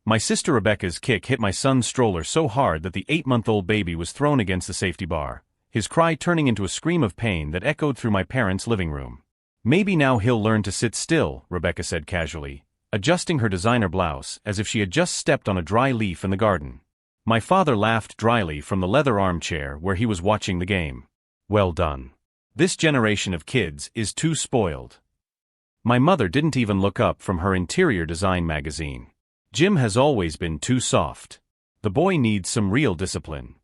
My sister Rebecca's kick hit my son's stroller so hard that the 8-month-old baby was thrown against the safety bar, his cry turning into a scream of pain that echoed through my parents' living room. "Maybe now he'll learn to sit still," Rebecca said casually, adjusting her designer blouse as if she had just stepped on a dry leaf in the garden. My father laughed dryly from the leather armchair where he was watching the game. "Well done. This generation of kids is too spoiled." My mother didn't even look up from her interior design magazine. "Jim has always been too soft. The boy needs some real discipline."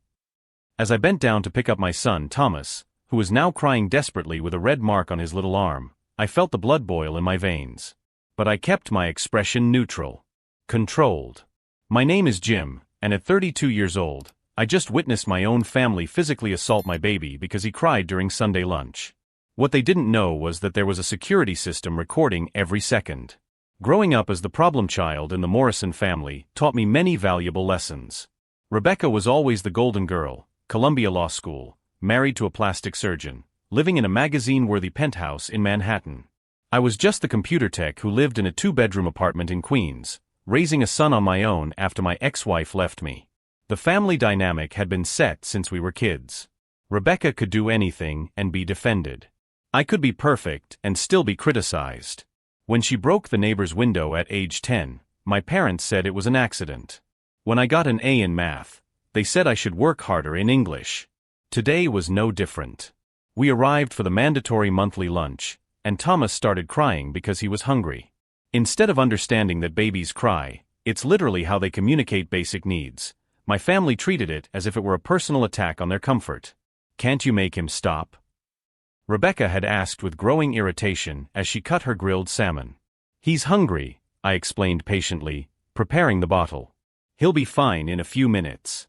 As I bent down to pick up my son Thomas, who was now crying desperately with a red mark on his little arm, I felt the blood boil in my veins. But I kept my expression neutral. Controlled. My name is Jim, and at 32 years old, I just witnessed my own family physically assault my baby because he cried during Sunday lunch. What they didn't know was that there was a security system recording every second. Growing up as the problem child in the Morrison family taught me many valuable lessons. Rebecca was always the golden girl, Columbia Law School, married to a plastic surgeon, living in a magazine-worthy penthouse in Manhattan. I was just the computer tech who lived in a 2-bedroom apartment in Queens, raising a son on my own after my ex-wife left me. The family dynamic had been set since we were kids. Rebecca could do anything and be defended. I could be perfect and still be criticized. When she broke the neighbor's window at age 10, my parents said it was an accident. When I got an A in math, they said I should work harder in English. Today was no different. We arrived for the mandatory monthly lunch, and Thomas started crying because he was hungry. Instead of understanding that babies cry, it's literally how they communicate basic needs, my family treated it as if it were a personal attack on their comfort. "Can't you make him stop?" Rebecca had asked with growing irritation as she cut her grilled salmon. "He's hungry," I explained patiently, preparing the bottle. "He'll be fine in a few minutes."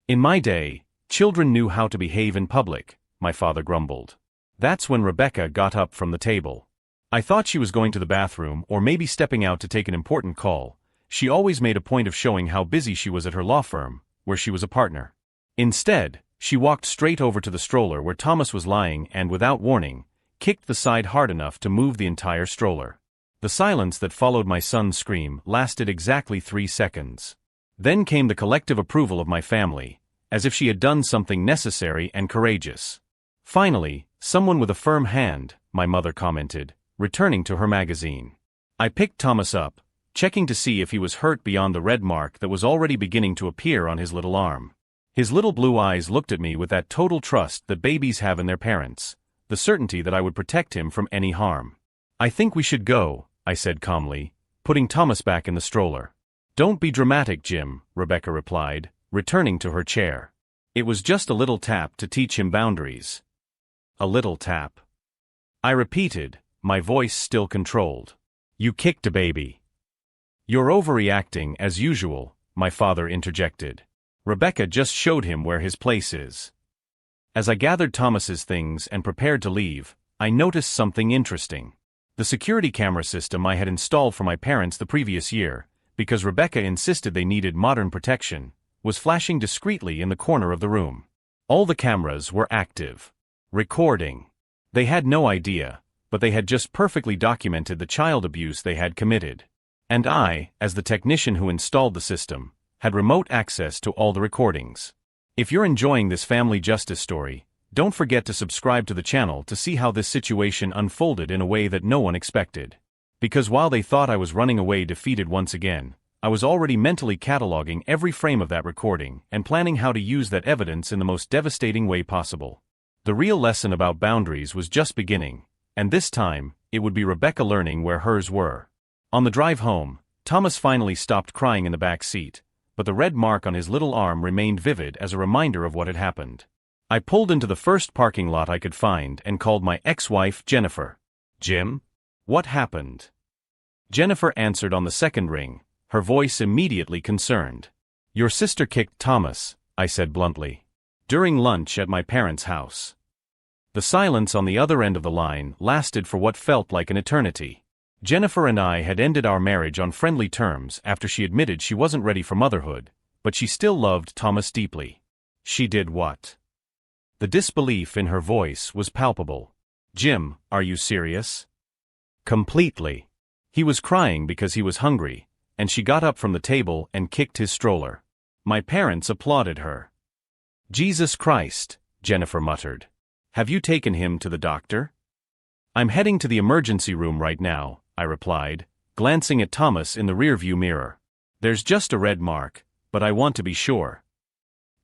"In my day, children knew how to behave in public," my father grumbled. That's when Rebecca got up from the table. I thought she was going to the bathroom or maybe stepping out to take an important call. She always made a point of showing how busy she was at her law firm, where she was a partner. Instead, she walked straight over to the stroller where Thomas was lying and, without warning, kicked the side hard enough to move the entire stroller. The silence that followed my son's scream lasted exactly 3 seconds. Then came the collective approval of my family, as if she had done something necessary and courageous. "Finally, someone with a firm hand," my mother commented, returning to her magazine. I picked Thomas up, checking to see if he was hurt beyond the red mark that was already beginning to appear on his little arm. His little blue eyes looked at me with that total trust that babies have in their parents, the certainty that I would protect him from any harm. "I think we should go," I said calmly, putting Thomas back in the stroller. "Don't be dramatic, Jim," Rebecca replied, returning to her chair. "It was just a little tap to teach him boundaries." "A little tap," I repeated, my voice still controlled. "You kicked a baby." "You're overreacting as usual," my father interjected. "Rebecca just showed him where his place is." As I gathered Thomas's things and prepared to leave, I noticed something interesting. The security camera system I had installed for my parents the previous year, because Rebecca insisted they needed modern protection, was flashing discreetly in the corner of the room. All the cameras were active. Recording. They had no idea, but they had just perfectly documented the child abuse they had committed. And I, as the technician who installed the system, had remote access to all the recordings. If you're enjoying this family justice story, don't forget to subscribe to the channel to see how this situation unfolded in a way that no one expected. Because while they thought I was running away defeated once again, I was already mentally cataloging every frame of that recording and planning how to use that evidence in the most devastating way possible. The real lesson about boundaries was just beginning, and this time, it would be Rebecca learning where hers were. On the drive home, Thomas finally stopped crying in the back seat, but the red mark on his little arm remained vivid as a reminder of what had happened. I pulled into the first parking lot I could find and called my ex-wife Jennifer. "Jim? What happened?" Jennifer answered on the second ring, her voice immediately concerned. "Your sister kicked Thomas," I said bluntly. "During lunch at my parents' house." The silence on the other end of the line lasted for what felt like an eternity. Jennifer and I had ended our marriage on friendly terms after she admitted she wasn't ready for motherhood, but she still loved Thomas deeply. "She did what?" The disbelief in her voice was palpable. "Jim, are you serious?" "Completely. He was crying because he was hungry, and she got up from the table and kicked his stroller. My parents applauded her. "Jesus Christ," Jennifer muttered. "Have you taken him to the doctor?" "I'm heading to the emergency room right now," I replied, glancing at Thomas in the rearview mirror. "There's just a red mark, but I want to be sure.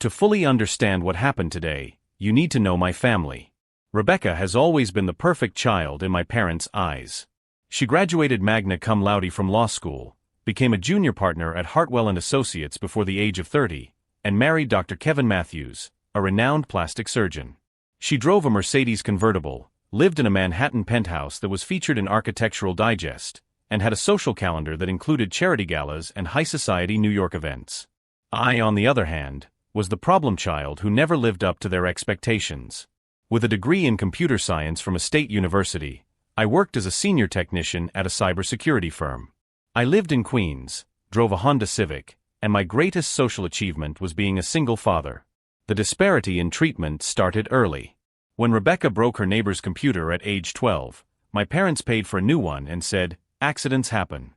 To fully understand what happened today, you need to know my family. Rebecca has always been the perfect child in my parents' eyes. She graduated magna cum laude from law school, became a junior partner at Hartwell & Associates before the age of 30, and married Dr. Kevin Matthews, a renowned plastic surgeon. She drove a Mercedes convertible, lived in a Manhattan penthouse that was featured in Architectural Digest, and had a social calendar that included charity galas and high society New York events. I, on the other hand, was the problem child who never lived up to their expectations. With a degree in computer science from a state university, I worked as a senior technician at a cybersecurity firm. I lived in Queens, drove a Honda Civic, and my greatest social achievement was being a single father. The disparity in treatment started early. When Rebecca broke her neighbor's computer at age 12, my parents paid for a new one and said, "Accidents happen."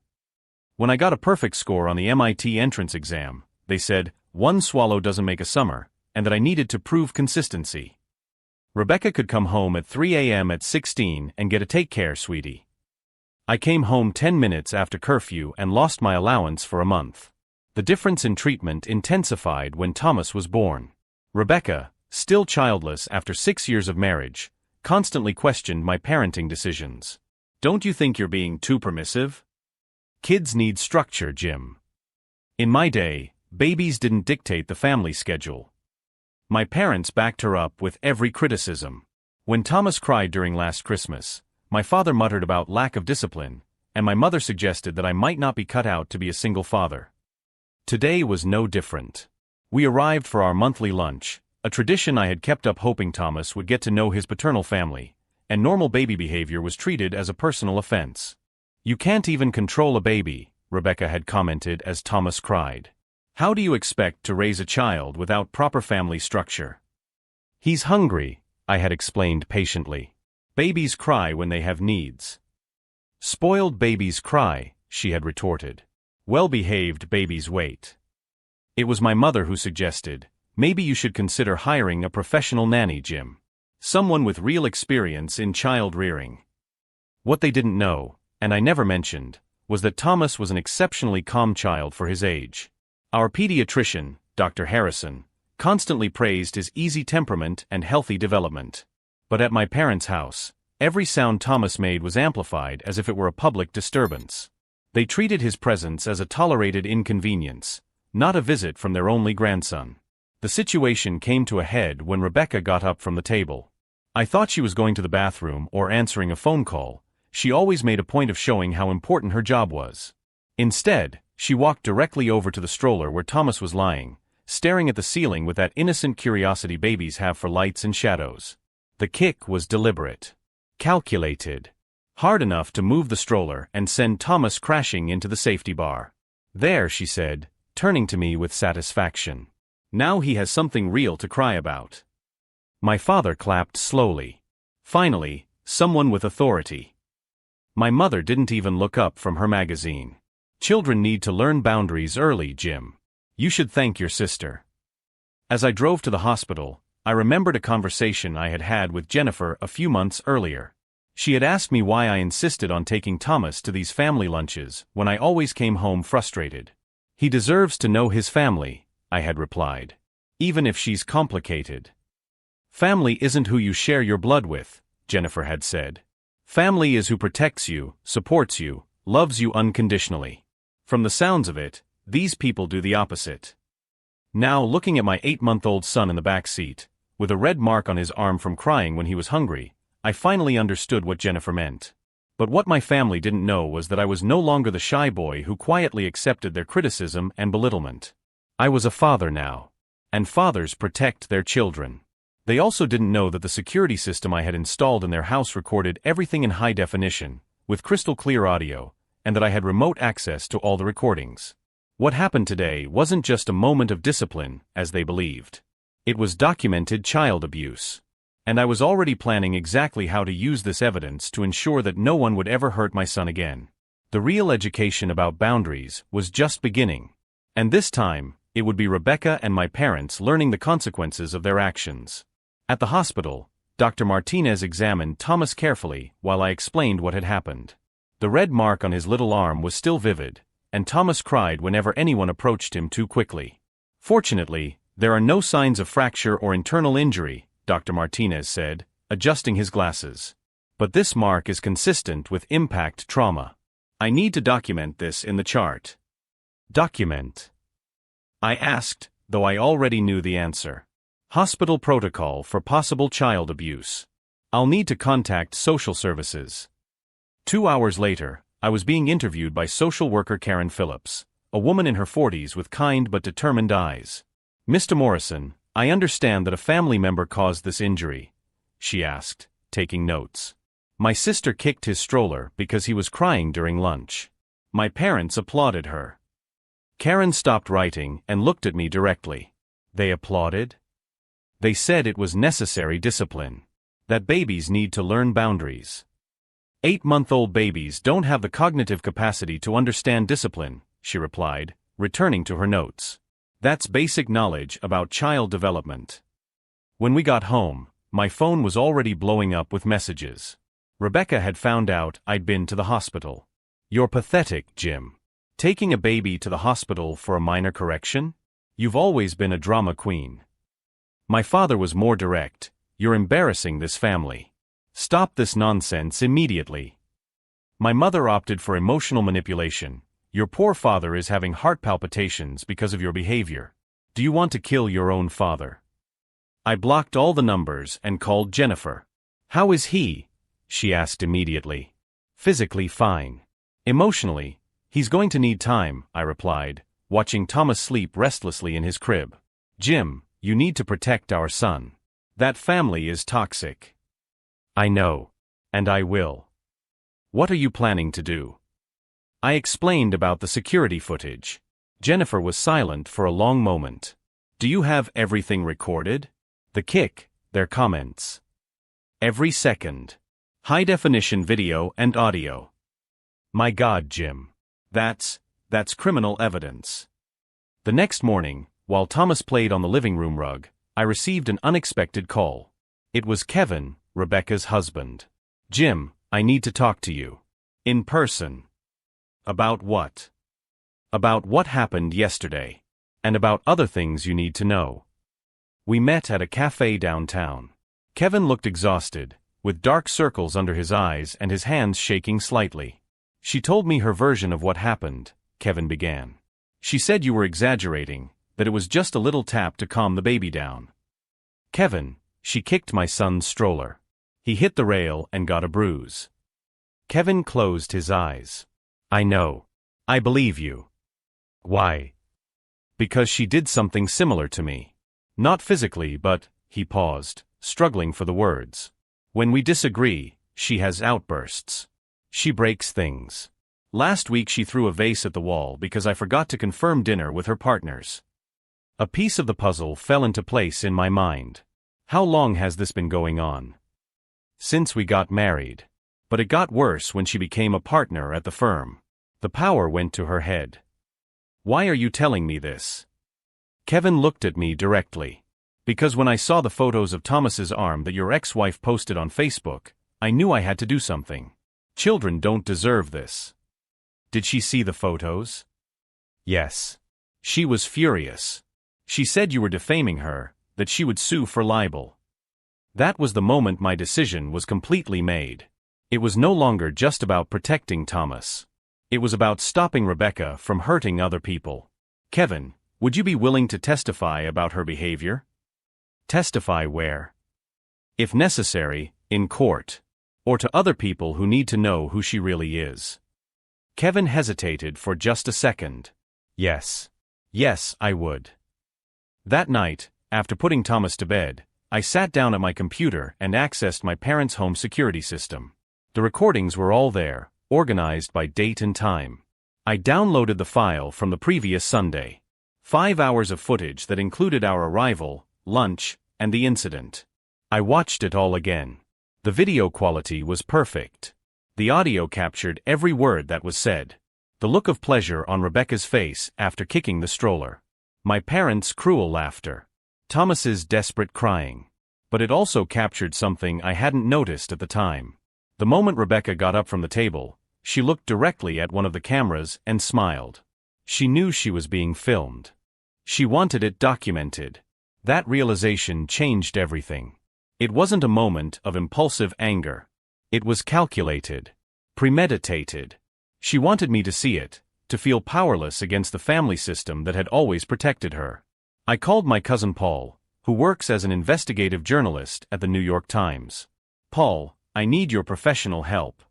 When I got a perfect score on the MIT entrance exam, they said, "One swallow doesn't make a summer," and that I needed to prove consistency. Rebecca could come home at 3 a.m. at 16 and get a "take care, sweetie." I came home 10 minutes after curfew and lost my allowance for a month. The difference in treatment intensified when Thomas was born. Rebecca, still childless after 6 years of marriage, constantly questioned my parenting decisions. "Don't you think you're being too permissive? Kids need structure, Jim. In my day, babies didn't dictate the family schedule." My parents backed her up with every criticism. When Thomas cried during last Christmas, my father muttered about lack of discipline, and my mother suggested that I might not be cut out to be a single father. Today was no different. We arrived for our monthly lunch, a tradition I had kept up hoping Thomas would get to know his paternal family, and normal baby behavior was treated as a personal offense. "You can't even control a baby," Rebecca had commented as Thomas cried. "How do you expect to raise a child without proper family structure?" "He's hungry," I had explained patiently. "Babies cry when they have needs." "Spoiled babies cry," she had retorted. "Well-behaved babies wait." It was my mother who suggested, "Maybe you should consider hiring a professional nanny, Jim. Someone with real experience in child rearing." What they didn't know, and I never mentioned, was that Thomas was an exceptionally calm child for his age. Our pediatrician, Dr. Harrison, constantly praised his easy temperament and healthy development. But at my parents' house, every sound Thomas made was amplified as if it were a public disturbance. They treated his presence as a tolerated inconvenience, not a visit from their only grandson. The situation came to a head when Rebecca got up from the table. I thought she was going to the bathroom or answering a phone call. She always made a point of showing how important her job was. Instead, she walked directly over to the stroller where Thomas was lying, staring at the ceiling with that innocent curiosity babies have for lights and shadows. The kick was deliberate. Calculated. Hard enough to move the stroller and send Thomas crashing into the safety bar. "There," she said, turning to me with satisfaction. "Now he has something real to cry about." My father clapped slowly. Finally, someone with authority. My mother didn't even look up from her magazine. "Children need to learn boundaries early, Jim. You should thank your sister." As I drove to the hospital, I remembered a conversation I had had with Jennifer a few months earlier. She had asked me why I insisted on taking Thomas to these family lunches when I always came home frustrated. "He deserves to know his family," I had replied. "Even if she's complicated." "Family isn't who you share your blood with," Jennifer had said. "Family is who protects you, supports you, loves you unconditionally. From the sounds of it, these people do the opposite." Now, looking at my 8-month-old son in the back seat, with a red mark on his arm from crying when he was hungry, I finally understood what Jennifer meant. But what my family didn't know was that I was no longer the shy boy who quietly accepted their criticism and belittlement. I was a father now. And fathers protect their children. They also didn't know that the security system I had installed in their house recorded everything in high definition, with crystal clear audio, and that I had remote access to all the recordings. What happened today wasn't just a moment of discipline, as they believed. It was documented child abuse. And I was already planning exactly how to use this evidence to ensure that no one would ever hurt my son again. The real education about boundaries was just beginning. And this time, it would be Rebecca and my parents learning the consequences of their actions. At the hospital, Dr. Martinez examined Thomas carefully while I explained what had happened. The red mark on his little arm was still vivid, and Thomas cried whenever anyone approached him too quickly. Fortunately, there are no signs of fracture or internal injury, Dr. Martinez said, adjusting his glasses. But this mark is consistent with impact trauma. I need to document this in the chart. Document? I asked, though I already knew the answer. Hospital protocol for possible child abuse. I'll need to contact social services. 2 hours later, I was being interviewed by social worker Karen Phillips, a woman in her 40s with kind but determined eyes. Mr. Morrison, I understand that a family member caused this injury, she asked, taking notes. My sister kicked his stroller because he was crying during lunch. My parents applauded her. Karen stopped writing and looked at me directly. They applauded? They said it was necessary discipline. That babies need to learn boundaries. 8-month-old babies don't have the cognitive capacity to understand discipline, she replied, returning to her notes. That's basic knowledge about child development. When we got home, my phone was already blowing up with messages. Rebecca had found out I'd been to the hospital. You're pathetic, Jim. Taking a baby to the hospital for a minor correction? You've always been a drama queen. My father was more direct. You're embarrassing this family. Stop this nonsense immediately. My mother opted for emotional manipulation. Your poor father is having heart palpitations because of your behavior. Do you want to kill your own father? I blocked all the numbers and called Jennifer. How is he? She asked immediately. Physically fine. Emotionally, he's going to need time, I replied, watching Thomas sleep restlessly in his crib. Jim, you need to protect our son. That family is toxic. I know. And I will. What are you planning to do? I explained about the security footage. Jennifer was silent for a long moment. Do you have everything recorded? The kick, their comments. Every second. High-definition video and audio. My God, Jim. That's criminal evidence. The next morning, while Thomas played on the living room rug, I received an unexpected call. It was Kevin, Rebecca's husband. Jim, I need to talk to you. In person. About what? About what happened yesterday. And about other things you need to know. We met at a cafe downtown. Kevin looked exhausted, with dark circles under his eyes and his hands shaking slightly. She told me her version of what happened, Kevin began. She said you were exaggerating, that it was just a little tap to calm the baby down. Kevin, she kicked my son's stroller. He hit the rail and got a bruise. Kevin closed his eyes. I know. I believe you. Why? Because she did something similar to me. Not physically, but, he paused, struggling for the words. When we disagree, she has outbursts. She breaks things. Last week she threw a vase at the wall because I forgot to confirm dinner with her partners. A piece of the puzzle fell into place in my mind. How long has this been going on? Since we got married. But it got worse when she became a partner at the firm. The power went to her head. Why are you telling me this? Kevin looked at me directly. Because when I saw the photos of Thomas's arm that your ex-wife posted on Facebook, I knew I had to do something. Children don't deserve this. Did she see the photos? Yes. She was furious. She said you were defaming her, that she would sue for libel. That was the moment my decision was completely made. It was no longer just about protecting Thomas. It was about stopping Rebecca from hurting other people. Kevin, would you be willing to testify about her behavior? Testify where? If necessary, in court. Or to other people who need to know who she really is. Kevin hesitated for just a second. Yes. Yes, I would. That night, after putting Thomas to bed, I sat down at my computer and accessed my parents' home security system. The recordings were all there, organized by date and time. I downloaded the file from the previous Sunday. 5 hours of footage that included our arrival, lunch, and the incident. I watched it all again. The video quality was perfect. The audio captured every word that was said. The look of pleasure on Rebecca's face after kicking the stroller. My parents' cruel laughter. Thomas's desperate crying. But it also captured something I hadn't noticed at the time. The moment Rebecca got up from the table, she looked directly at one of the cameras and smiled. She knew she was being filmed. She wanted it documented. That realization changed everything. It wasn't a moment of impulsive anger. It was calculated. Premeditated. She wanted me to see it, to feel powerless against the family system that had always protected her. I called my cousin Paul, who works as an investigative journalist at the New York Times. "Paul, I need your professional help."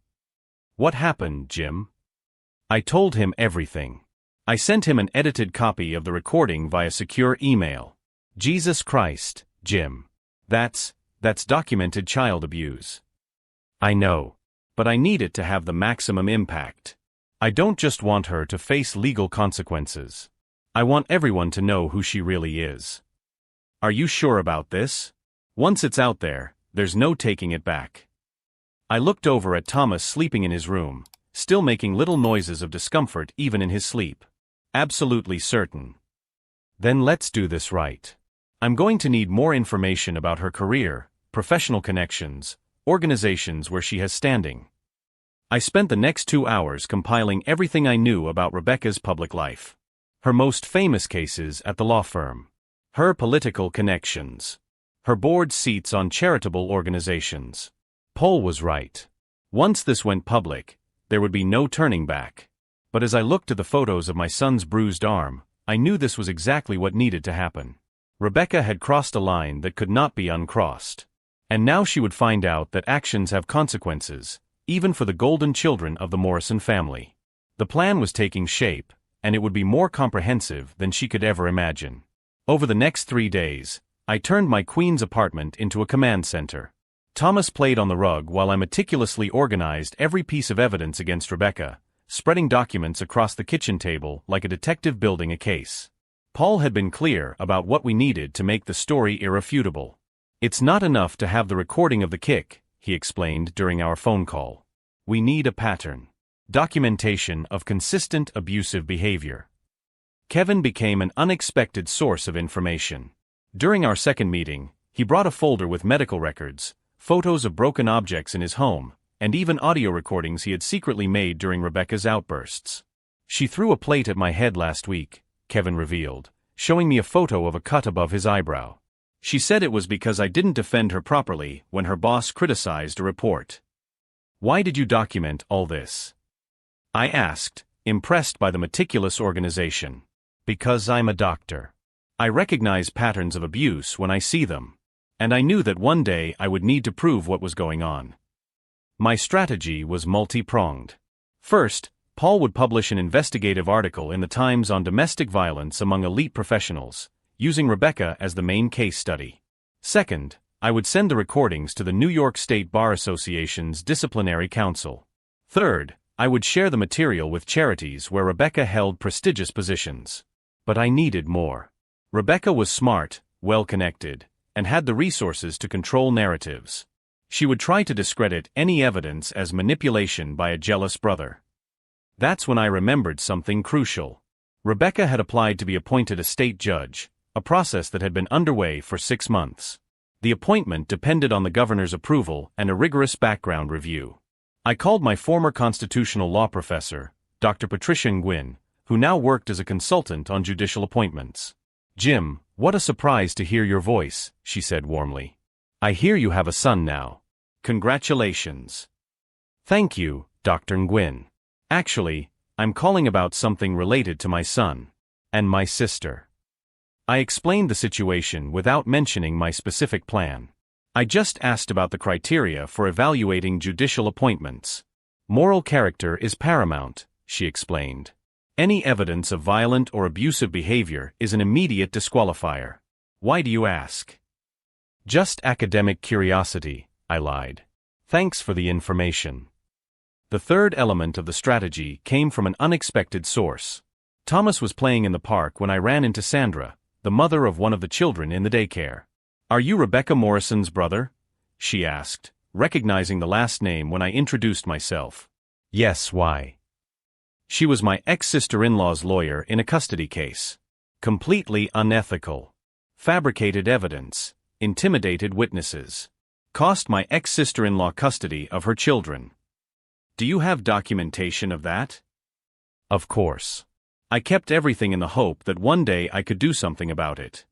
"What happened, Jim?" I told him everything. I sent him an edited copy of the recording via secure email. Jesus Christ, Jim. That's documented child abuse. I know. But I need it to have the maximum impact. I don't just want her to face legal consequences. I want everyone to know who she really is. Are you sure about this? Once it's out there, there's no taking it back. I looked over at Thomas sleeping in his room, still making little noises of discomfort even in his sleep. Absolutely certain. Then let's do this right. I'm going to need more information about her career, professional connections, organizations where she has standing. I spent the next 2 hours compiling everything I knew about Rebecca's public life. Her most famous cases at the law firm. Her political connections. Her board seats on charitable organizations. Paul was right. Once this went public, there would be no turning back. But as I looked at the photos of my son's bruised arm, I knew this was exactly what needed to happen. Rebecca had crossed a line that could not be uncrossed. And now she would find out that actions have consequences, even for the golden children of the Morrison family. The plan was taking shape, and it would be more comprehensive than she could ever imagine. Over the next 3 days, I turned my Queens apartment into a command center. Thomas played on the rug while I meticulously organized every piece of evidence against Rebecca, spreading documents across the kitchen table like a detective building a case. Paul had been clear about what we needed to make the story irrefutable. "It's not enough to have the recording of the kick," he explained during our phone call. "We need a pattern. Documentation of consistent abusive behavior." Kevin became an unexpected source of information. During our second meeting, he brought a folder with medical records, photos of broken objects in his home, and even audio recordings he had secretly made during Rebecca's outbursts. "She threw a plate at my head last week," Kevin revealed, showing me a photo of a cut above his eyebrow. "She said it was because I didn't defend her properly when her boss criticized a report." "Why did you document all this?" I asked, impressed by the meticulous organization. "Because I'm a doctor. I recognize patterns of abuse when I see them. And I knew that one day I would need to prove what was going on." My strategy was multi-pronged. First, Paul would publish an investigative article in the Times on domestic violence among elite professionals, using Rebecca as the main case study. Second, I would send the recordings to the New York State Bar Association's Disciplinary Council. Third, I would share the material with charities where Rebecca held prestigious positions. But I needed more. Rebecca was smart, well-connected, and had the resources to control narratives. She would try to discredit any evidence as manipulation by a jealous brother. That's when I remembered something crucial. Rebecca had applied to be appointed a state judge, a process that had been underway for 6 months. The appointment depended on the governor's approval and a rigorous background review. I called my former constitutional law professor, Dr. Patricia Nguyen, who now worked as a consultant on judicial appointments. "Jim, what a surprise to hear your voice," she said warmly. "I hear you have a son now. Congratulations." "Thank you, Dr. Nguyen. Actually, I'm calling about something related to my son. And my sister." I explained the situation without mentioning my specific plan. I just asked about the criteria for evaluating judicial appointments. "Moral character is paramount," she explained. "Any evidence of violent or abusive behavior is an immediate disqualifier." "Why do you ask?" "Just academic curiosity," I lied. "Thanks for the information." The third element of the strategy came from an unexpected source. Thomas was playing in the park when I ran into Sandra, the mother of one of the children in the daycare. "Are you Rebecca Morrison's brother?" she asked, recognizing the last name when I introduced myself. Yes, why? She was my ex-sister-in-law's lawyer in a custody case. Completely unethical. Fabricated evidence, intimidated witnesses. Cost my ex-sister-in-law custody of her children. Do you have documentation of that? Of course. I kept everything in the hope that one day I could do something about it.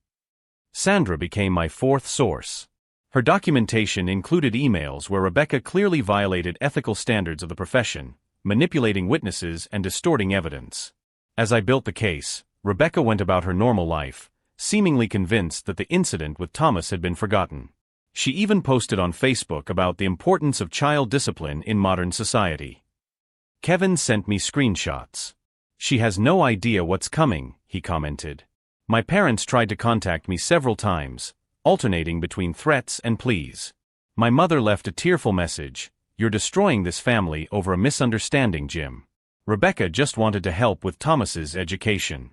Sandra became my fourth source. Her documentation included emails where Rebecca clearly violated ethical standards of the profession, manipulating witnesses and distorting evidence. As I built the case, Rebecca went about her normal life, seemingly convinced that the incident with Thomas had been forgotten. She even posted on Facebook about the importance of child discipline in modern society. Kevin sent me screenshots. She has no idea what's coming, he commented. My parents tried to contact me several times, alternating between threats and pleas. My mother left a tearful message, "You're destroying this family over a misunderstanding, Jim." Rebecca just wanted to help with Thomas's education.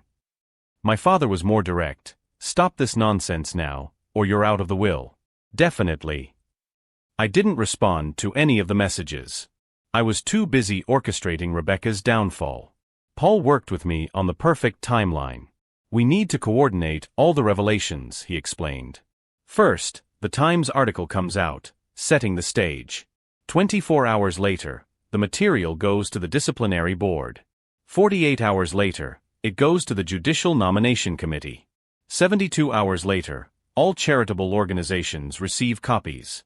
My father was more direct, "Stop this nonsense now, or you're out of the will." Definitely. I didn't respond to any of the messages. I was too busy orchestrating Rebecca's downfall. Paul worked with me on the perfect timeline. We need to coordinate all the revelations, he explained. First, the Times article comes out, setting the stage. 24 hours later, the material goes to the disciplinary board. 48 hours later, it goes to the Judicial Nomination Committee. 72 hours later, all charitable organizations receive copies.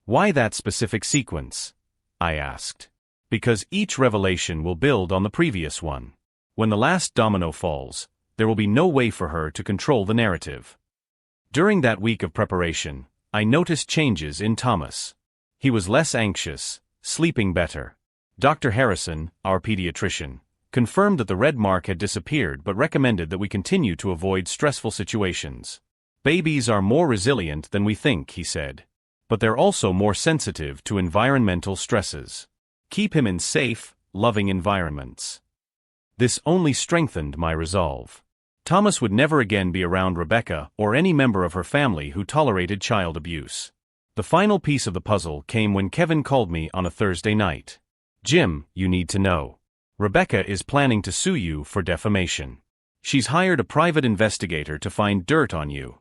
Why that specific sequence? I asked. Because each revelation will build on the previous one. When the last domino falls, there will be no way for her to control the narrative. During that week of preparation, I noticed changes in Thomas. He was less anxious, sleeping better. Dr. Harrison, our pediatrician, confirmed that the red mark had disappeared but recommended that we continue to avoid stressful situations. Babies are more resilient than we think, he said. But they're also more sensitive to environmental stresses. Keep him in safe, loving environments. This only strengthened my resolve. Thomas would never again be around Rebecca or any member of her family who tolerated child abuse. The final piece of the puzzle came when Kevin called me on a Thursday night. "Jim, you need to know. Rebecca is planning to sue you for defamation. She's hired a private investigator to find dirt on you."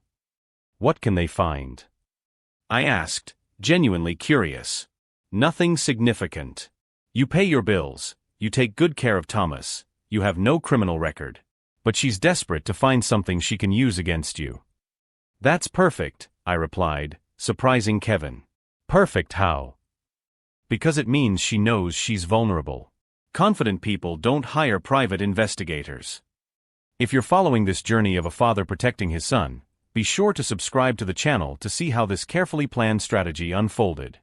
"What can they find?" I asked, genuinely curious. "Nothing significant. You pay your bills, you take good care of Thomas, you have no criminal record. But she's desperate to find something she can use against you." "That's perfect," I replied, surprising Kevin. "Perfect how?" "Because it means she knows she's vulnerable. Confident people don't hire private investigators." If you're following this journey of a father protecting his son, be sure to subscribe to the channel to see how this carefully planned strategy unfolded.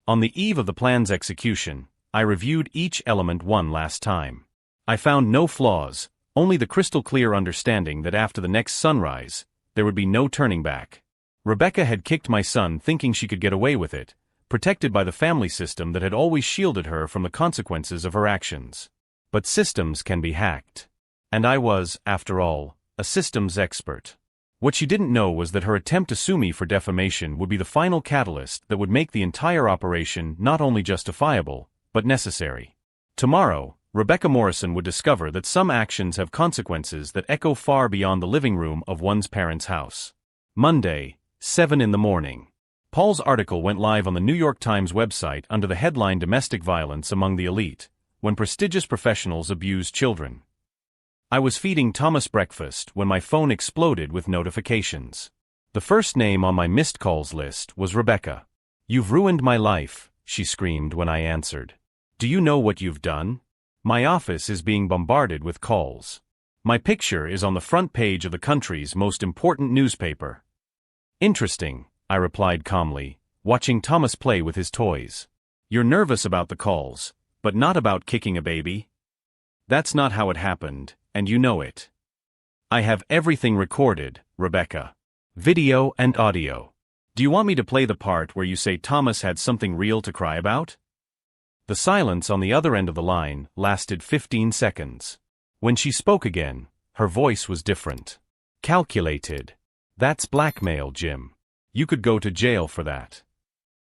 On the eve of the plan's execution, I reviewed each element one last time. I found no flaws, only the crystal-clear understanding that after the next sunrise, there would be no turning back. Rebecca had kicked my son thinking she could get away with it, protected by the family system that had always shielded her from the consequences of her actions. But systems can be hacked. And I was, after all, a systems expert. What she didn't know was that her attempt to sue me for defamation would be the final catalyst that would make the entire operation not only justifiable, but necessary. Tomorrow, Rebecca Morrison would discover that some actions have consequences that echo far beyond the living room of one's parents' house. Monday, 7 in the morning. Paul's article went live on the New York Times website under the headline "Domestic Violence Among the Elite, When Prestigious Professionals Abuse Children." I was feeding Thomas breakfast when my phone exploded with notifications. The first name on my missed calls list was Rebecca. "You've ruined my life," she screamed when I answered. "Do you know what you've done? My office is being bombarded with calls. My picture is on the front page of the country's most important newspaper." "Interesting," I replied calmly, watching Thomas play with his toys. "You're nervous about the calls, but not about kicking a baby?" "That's not how it happened, and you know it." "I have everything recorded, Rebecca. Video and audio. Do you want me to play the part where you say Thomas had something real to cry about?" The silence on the other end of the line lasted 15 seconds. When she spoke again, her voice was different. Calculated. "That's blackmail, Jim. You could go to jail for that."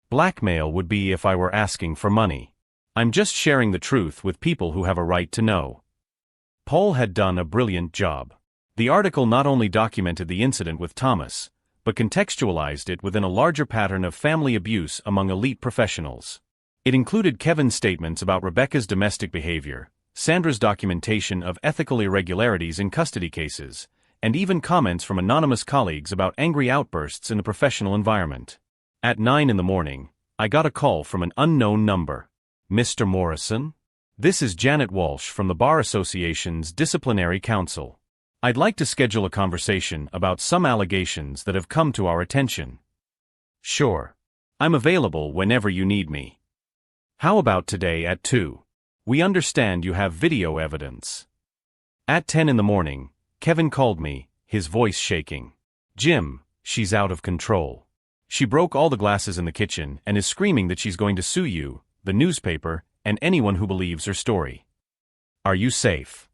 Blackmail would be if I were asking for money. I'm just sharing the truth with people who have a right to know. Paul had done a brilliant job. The article not only documented the incident with Thomas, but contextualized it within a larger pattern of family abuse among elite professionals. It included Kevin's statements about Rebecca's domestic behavior, Sandra's documentation of ethical irregularities in custody cases, and even comments from anonymous colleagues about angry outbursts in the professional environment. At 9 in the morning, I got a call from an unknown number. Mr. Morrison? This is Janet Walsh from the Bar Association's Disciplinary Council. I'd like to schedule a conversation about some allegations that have come to our attention. Sure. I'm available whenever you need me. How about today at 2? We understand you have video evidence. At 10 in the morning, Kevin called me, his voice shaking. Jim, she's out of control. She broke all the glasses in the kitchen and is screaming that she's going to sue you, the newspaper, and anyone who believes her story. Are you safe?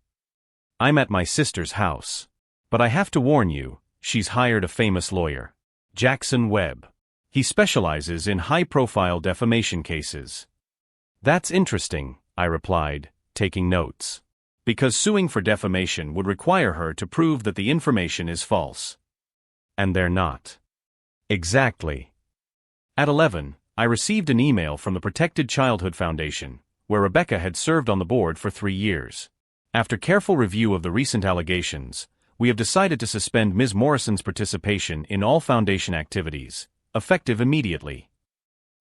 I'm at my sister's house. But I have to warn you, she's hired a famous lawyer. Jackson Webb. He specializes in high-profile defamation cases. That's interesting, I replied, taking notes. Because suing for defamation would require her to prove that the information is false. And they're not. Exactly. At 11, I received an email from the Protected Childhood Foundation, where Rebecca had served on the board for 3 years. After careful review of the recent allegations, we have decided to suspend Ms. Morrison's participation in all foundation activities, effective immediately.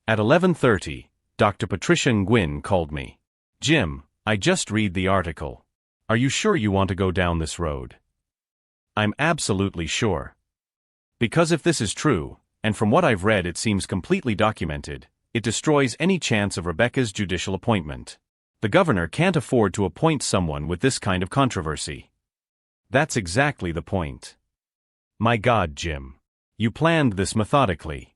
At 11:30, Dr. Patricia Nguyen called me. Jim, I just read the article. Are you sure you want to go down this road? I'm absolutely sure. Because if this is true, and from what I've read it seems completely documented, it destroys any chance of Rebecca's judicial appointment. The governor can't afford to appoint someone with this kind of controversy. That's exactly the point. My God, Jim. You planned this methodically.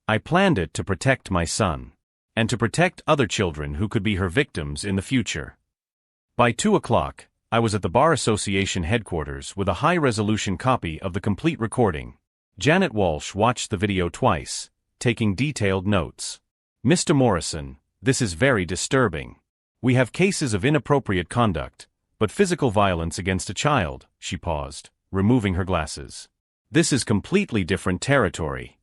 I planned it to protect my son. And to protect other children who could be her victims in the future. By 2 o'clock, I was at the Bar Association headquarters with a high-resolution copy of the complete recording. Janet Walsh watched the video twice, taking detailed notes. Mr. Morrison, this is very disturbing. We have cases of inappropriate conduct, but physical violence against a child, she paused, removing her glasses. This is completely different territory.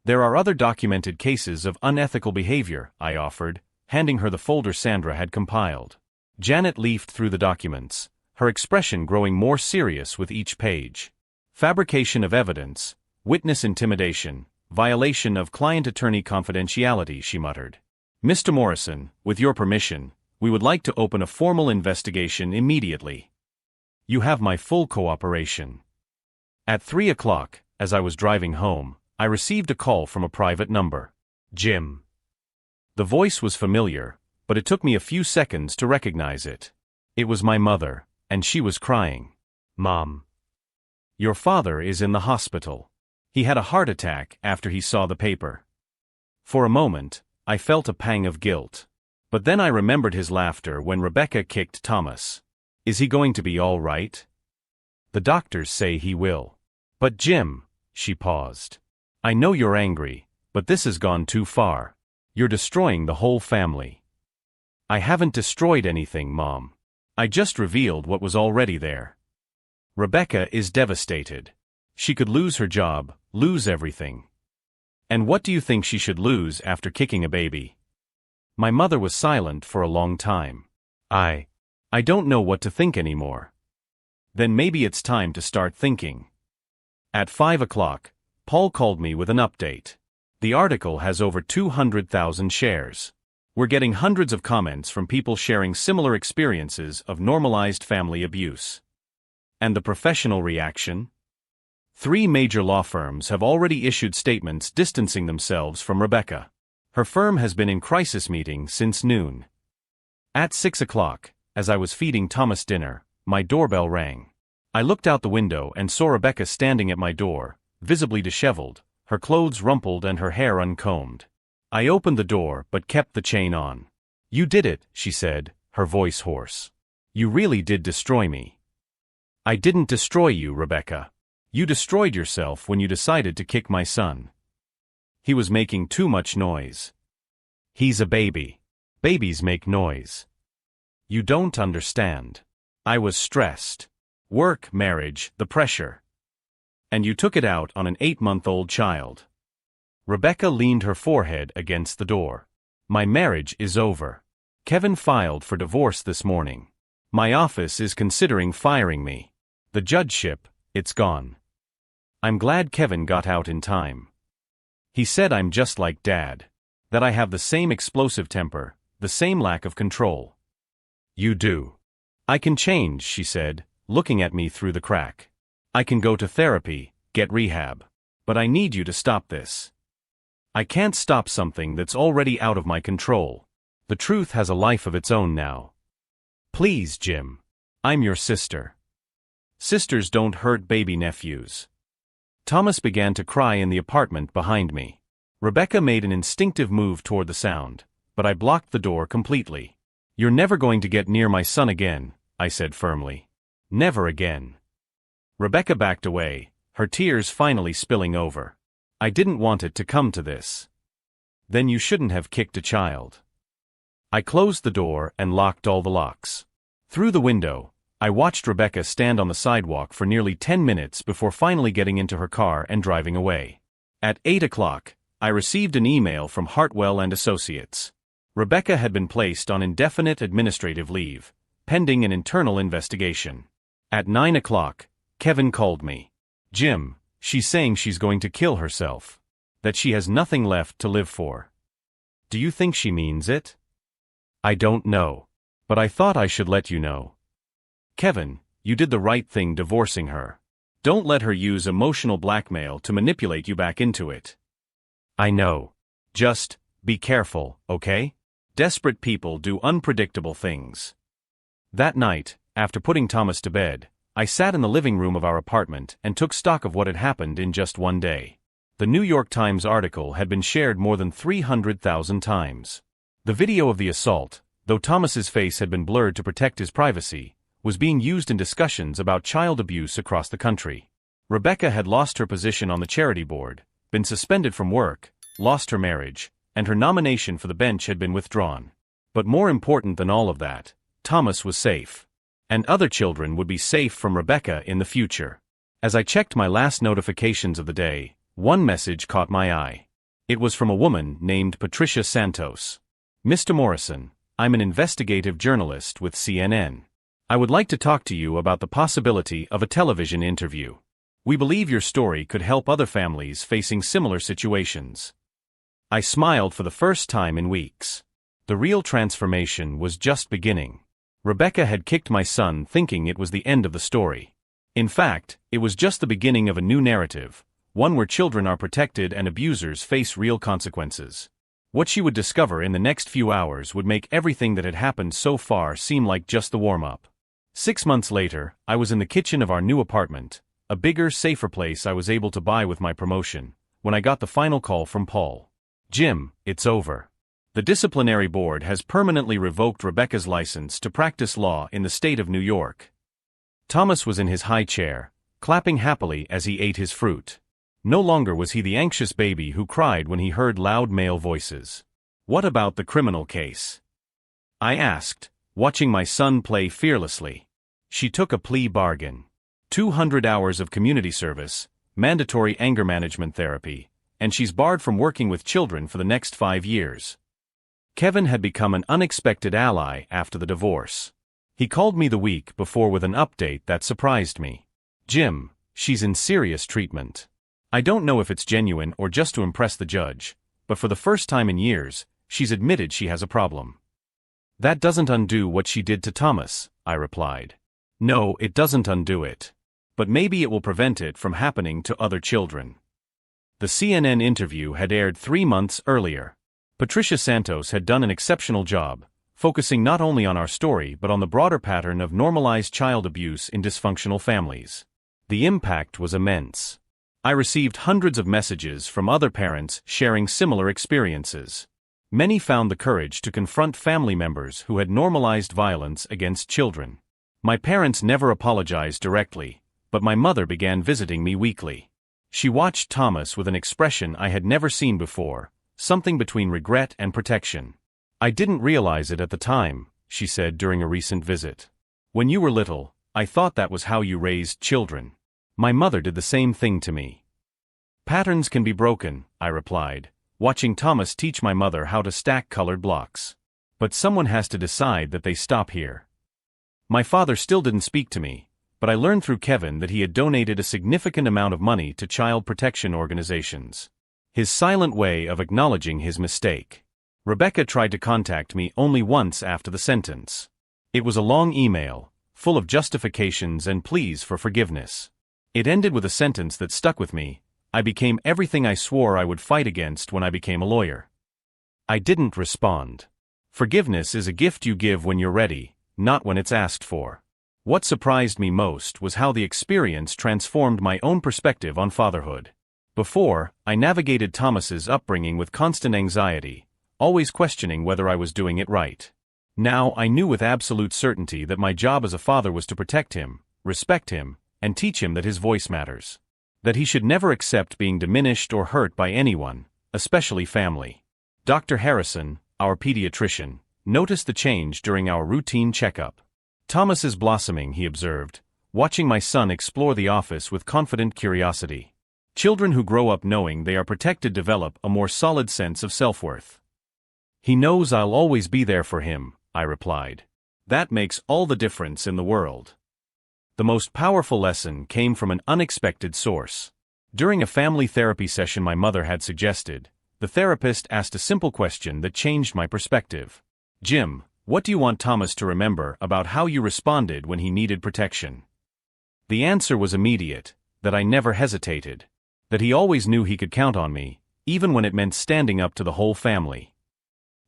There are other documented cases of unethical behavior, I offered, handing her the folder Sandra had compiled. Janet leafed through the documents, her expression growing more serious with each page. Fabrication of evidence, witness intimidation, violation of client-attorney confidentiality, she muttered. Mr. Morrison, with your permission, we would like to open a formal investigation immediately. You have my full cooperation. At 3 o'clock, as I was driving home, I received a call from a private number. Jim. The voice was familiar, but it took me a few seconds to recognize it. It was my mother, and she was crying. Mom. Your father is in the hospital. He had a heart attack after he saw the paper. For a moment, I felt a pang of guilt. But then I remembered his laughter when Rebecca kicked Thomas. Is he going to be all right? The doctors say he will. But Jim, she paused. I know you're angry, but this has gone too far. You're destroying the whole family. I haven't destroyed anything, Mom. I just revealed what was already there. Rebecca is devastated. She could lose her job, lose everything. And what do you think she should lose after kicking a baby? My mother was silent for a long time. I don't know what to think anymore. Then maybe it's time to start thinking. At 5 o'clock, Paul called me with an update. The article has over 200,000 shares. We're getting hundreds of comments from people sharing similar experiences of normalized family abuse. And the professional reaction? 3 major law firms have already issued statements distancing themselves from Rebecca. Her firm has been in crisis meeting since noon. At 6 o'clock, as I was feeding Thomas dinner, my doorbell rang. I looked out the window and saw Rebecca standing at my door, visibly disheveled, her clothes rumpled and her hair uncombed. I opened the door but kept the chain on. You did it, she said, her voice hoarse. You really did destroy me. I didn't destroy you, Rebecca. You destroyed yourself when you decided to kick my son. He was making too much noise. He's a baby. Babies make noise. You don't understand. I was stressed. Work, marriage, the pressure. And you took it out on an 8-month-old child. Rebecca leaned her forehead against the door. My marriage is over. Kevin filed for divorce this morning. My office is considering firing me. The judgeship, it's gone. I'm glad Kevin got out in time. He said I'm just like Dad. That I have the same explosive temper, the same lack of control. You do. I can change, she said, looking at me through the crack. I can go to therapy, get rehab. But I need you to stop this. I can't stop something that's already out of my control. The truth has a life of its own now. Please, Jim. I'm your sister. Sisters don't hurt baby nephews. Thomas began to cry in the apartment behind me. Rebecca made an instinctive move toward the sound, but I blocked the door completely. You're never going to get near my son again, I said firmly. Never again. Rebecca backed away, her tears finally spilling over. I didn't want it to come to this. Then you shouldn't have kicked a child. I closed the door and locked all the locks. Through the window, I watched Rebecca stand on the sidewalk for nearly 10 minutes before finally getting into her car and driving away. At 8 o'clock, I received an email from Hartwell and Associates. Rebecca had been placed on indefinite administrative leave, pending an internal investigation. At 9 o'clock, Kevin called me. Jim, she's saying she's going to kill herself. That she has nothing left to live for. Do you think she means it? I don't know. But I thought I should let you know. Kevin, you did the right thing divorcing her. Don't let her use emotional blackmail to manipulate you back into it. I know. Just, be careful, okay? Desperate people do unpredictable things. That night, after putting Thomas to bed, I sat in the living room of our apartment and took stock of what had happened in just one day. The New York Times article had been shared more than 300,000 times. The video of the assault, though Thomas's face had been blurred to protect his privacy, was being used in discussions about child abuse across the country. Rebecca had lost her position on the charity board, been suspended from work, lost her marriage, and her nomination for the bench had been withdrawn. But more important than all of that, Thomas was safe. And other children would be safe from Rebecca in the future. As I checked my last notifications of the day, one message caught my eye. It was from a woman named Patricia Santos. Mr. Morrison, I'm an investigative journalist with CNN. I would like to talk to you about the possibility of a television interview. We believe your story could help other families facing similar situations. I smiled for the first time in weeks. The real transformation was just beginning. Rebecca had kicked my son thinking it was the end of the story. In fact, it was just the beginning of a new narrative, one where children are protected and abusers face real consequences. What she would discover in the next few hours would make everything that had happened so far seem like just the warm-up. 6 months later, I was in the kitchen of our new apartment, a bigger, safer place I was able to buy with my promotion, when I got the final call from Paul. Jim, it's over. The disciplinary board has permanently revoked Rebecca's license to practice law in the state of New York. Thomas was in his high chair, clapping happily as he ate his fruit. No longer was he the anxious baby who cried when he heard loud male voices. What about the criminal case? I asked, watching my son play fearlessly. She took a plea bargain. 200 hours of community service, mandatory anger management therapy, and she's barred from working with children for the next 5 years. Kevin had become an unexpected ally after the divorce. He called me the week before with an update that surprised me. Jim, she's in serious treatment. I don't know if it's genuine or just to impress the judge, but for the first time in years, she's admitted she has a problem. That doesn't undo what she did to Thomas, I replied. No, it doesn't undo it. But maybe it will prevent it from happening to other children. The CNN interview had aired 3 months earlier. Patricia Santos had done an exceptional job, focusing not only on our story but on the broader pattern of normalized child abuse in dysfunctional families. The impact was immense. I received hundreds of messages from other parents sharing similar experiences. Many found the courage to confront family members who had normalized violence against children. My parents never apologized directly, but my mother began visiting me weekly. She watched Thomas with an expression I had never seen before, something between regret and protection. "I didn't realize it at the time," she said during a recent visit. "When you were little, I thought that was how you raised children. My mother did the same thing to me." "Patterns can be broken," I replied, watching Thomas teach my mother how to stack colored blocks. "But someone has to decide that they stop here." My father still didn't speak to me, but I learned through Kevin that he had donated a significant amount of money to child protection organizations. His silent way of acknowledging his mistake. Rebecca tried to contact me only once after the sentence. It was a long email, full of justifications and pleas for forgiveness. It ended with a sentence that stuck with me: "I became everything I swore I would fight against when I became a lawyer." I didn't respond. Forgiveness is a gift you give when you're ready, not when it's asked for. What surprised me most was how the experience transformed my own perspective on fatherhood. Before, I navigated Thomas's upbringing with constant anxiety, always questioning whether I was doing it right. Now I knew with absolute certainty that my job as a father was to protect him, respect him, and teach him that his voice matters. That he should never accept being diminished or hurt by anyone, especially family. Dr. Harrison, our pediatrician, noticed the change during our routine checkup. "Thomas is blossoming," he observed, watching my son explore the office with confident curiosity. "Children who grow up knowing they are protected develop a more solid sense of self-worth." "He knows I'll always be there for him," I replied. "That makes all the difference in the world." The most powerful lesson came from an unexpected source. During a family therapy session my mother had suggested, the therapist asked a simple question that changed my perspective. "Jim, what do you want Thomas to remember about how you responded when he needed protection?" The answer was immediate: that I never hesitated. That he always knew he could count on me, even when it meant standing up to the whole family.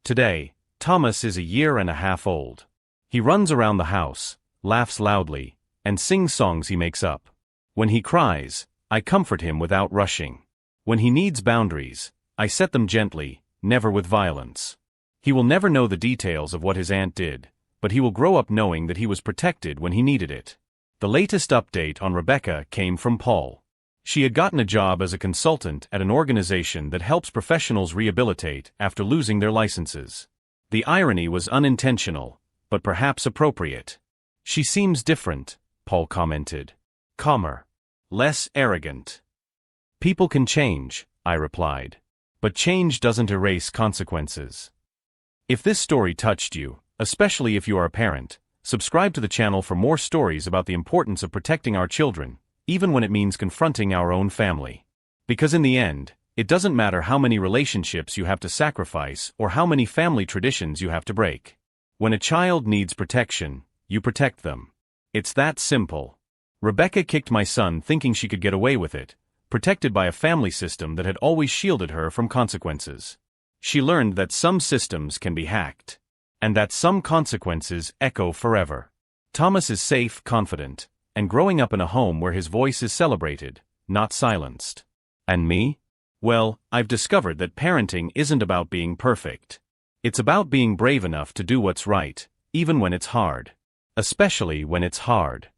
Today, Thomas is 1.5 years old. He runs around the house, laughs loudly, and sings songs he makes up. When he cries, I comfort him without rushing. When he needs boundaries, I set them gently, never with violence. He will never know the details of what his aunt did, but he will grow up knowing that he was protected when he needed it. The latest update on Rebecca came from Paul. She had gotten a job as a consultant at an organization that helps professionals rehabilitate after losing their licenses. The irony was unintentional, but perhaps appropriate. "She seems different," Paul commented. "Calmer. Less arrogant." "People can change," I replied. "But change doesn't erase consequences." If this story touched you, especially if you are a parent, subscribe to the channel for more stories about the importance of protecting our children, even when it means confronting our own family. Because in the end, it doesn't matter how many relationships you have to sacrifice or how many family traditions you have to break. When a child needs protection, you protect them. It's that simple. Rebecca kicked my son thinking she could get away with it, protected by a family system that had always shielded her from consequences. She learned that some systems can be hacked, and that some consequences echo forever. Thomas is safe, confident, and growing up in a home where his voice is celebrated, not silenced. And me? Well, I've discovered that parenting isn't about being perfect. It's about being brave enough to do what's right, even when it's hard. Especially when it's hard.